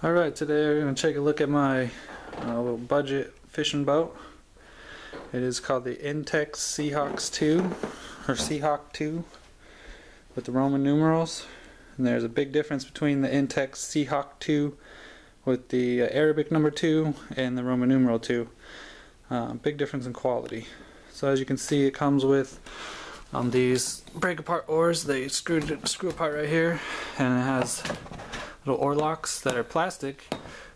Alright, today we're going to take a look at my little budget fishing boat. It is called the Intex Seahawk II, or Seahawk II, with the Roman numerals. And there's a big difference between the Intex Seahawk II with the Arabic number 2 and the Roman numeral 2. Big difference in quality. So as you can see, it comes with these break apart oars. They screw apart right here, and it has little oar locks that are plastic,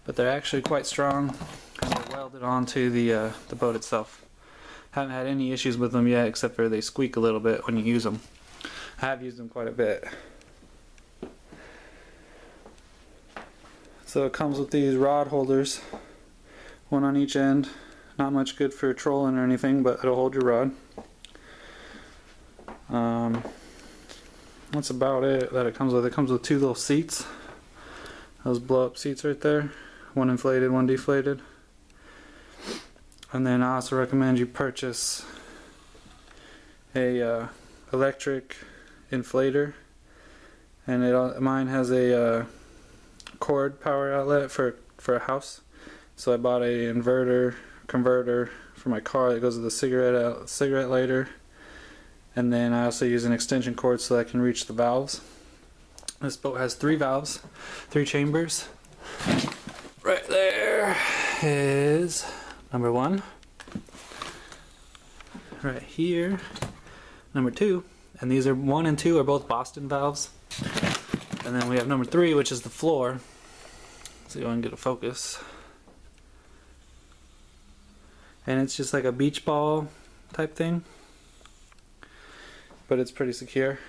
but they're actually quite strong, and they're welded onto the boat itself. Haven't had any issues with them yet, except for they squeak a little bit when you use them. I have used them quite a bit. So it comes with these rod holders, one on each end. Not much good for trolling or anything, but it'll hold your rod. That's about it that it comes with. It comes with two little seats. Those blow up seats right there. One inflated, one deflated. And then I also recommend you purchase a electric inflator. And mine has a cord power outlet for a house. So I bought a converter for my car that goes with the cigarette lighter. And then I also use an extension cord so I can reach the valves. This boat has 3 valves, 3 chambers. Right there is number 1. Right here, number 2. And these are 1 and 2 are both Boston valves. And then we have number 3, which is the floor. So you want to get a focus. And it's just like a beach ball type thing, but it's pretty secure.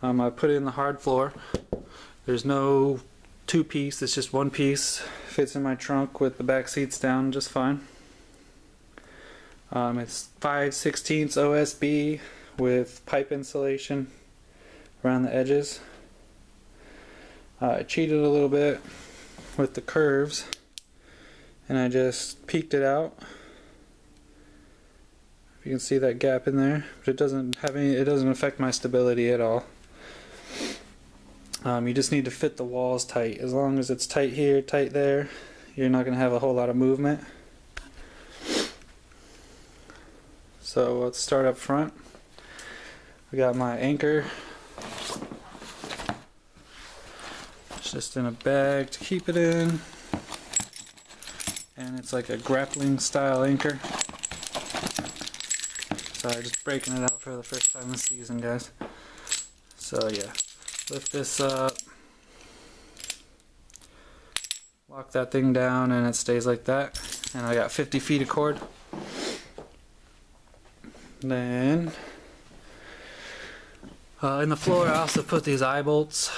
I put it in the hard floor. There's no 2-piece, it's just 1 piece. Fits in my trunk with the back seats down just fine. It's 5/16 OSB with pipe insulation around the edges. I cheated a little bit with the curves, and I just peeked it out. You can see that gap in there, but it doesn't affect my stability at all. You just need to fit the walls tight. As long as it's tight here, tight there, you're not going to have a whole lot of movement. So let's start up front. I got my anchor. It's just in a bag to keep it in. And it's like a grappling style anchor. Sorry, just breaking it out for the first time this season, guys. So yeah, lift this up, lock that thing down, and it stays like that. And I got 50 feet of cord. Then in the floor I also put these eye bolts,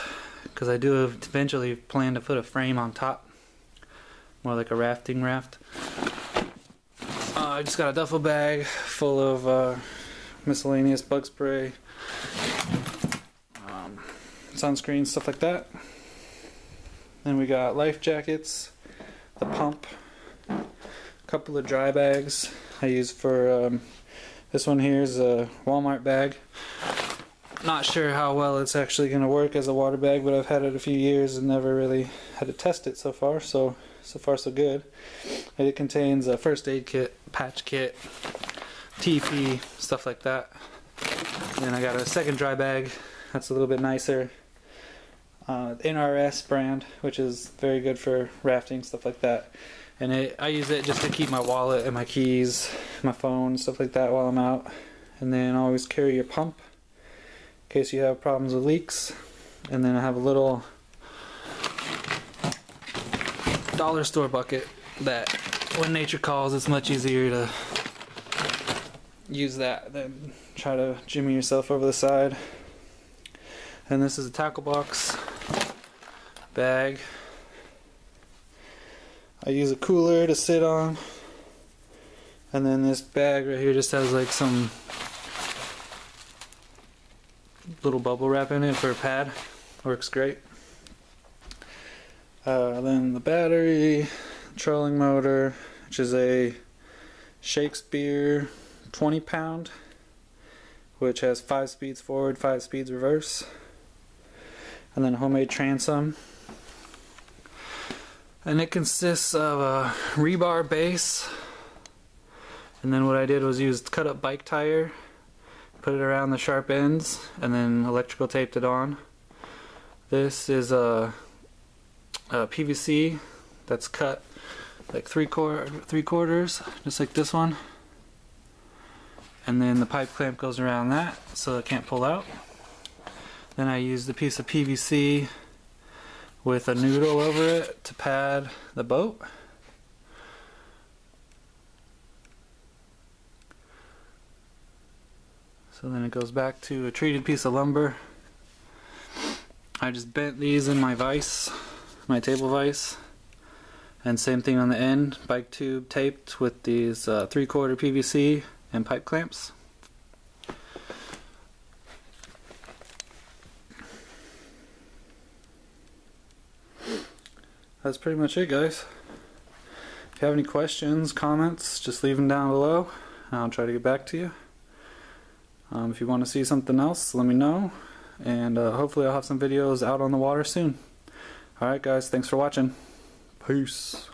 because I do eventually plan to put a frame on top, more like a rafting raft. I just got a duffel bag full of miscellaneous bug spray, sunscreen, stuff like that. Then we got life jackets, the pump, a couple of dry bags I use for this one here is a Walmart bag. Not sure how well it's actually going to work as a water bag, but I've had it a few years and never really had to test it so far. So far so good. And it contains a first aid kit, patch kit, TP, stuff like that. And then I got a second dry bag that's a little bit nicer. NRS brand, which is very good for rafting, stuff like that. And I use it just to keep my wallet and my keys, my phone, stuff like that while I'm out. And then always carry your pump in case you have problems with leaks. And then I have a little dollar store bucket that when nature calls, it's much easier to use that than try to jimmy yourself over the side. And this is a tackle box bag. I use a cooler to sit on, and then this bag right here just has like some little bubble wrap in it for a pad. Works great. Then the battery, trolling motor, which is a Shakespeare 20-pound, which has 5 speeds forward, 5 speeds reverse. And then homemade transom, And it consists of a rebar base, and then what I did was use cut up bike tire, put it around the sharp ends, and then electrical taped it on. This is a PVC that's cut like three quarters, just like this one. And then the pipe clamp goes around that so it can't pull out. Then I used a piece of PVC with a noodle over it to pad the boat. So then it goes back to a treated piece of lumber. I just bent these in my vise, my table vise, and same thing on the end, bike tube taped with these 3/4 PVC and pipe clamps. That's pretty much it, guys. If you have any questions, comments, just leave them down below and I'll try to get back to you. If you want to see something else, let me know, and hopefully I'll have some videos out on the water soon. Alright guys, thanks for watching. Peace.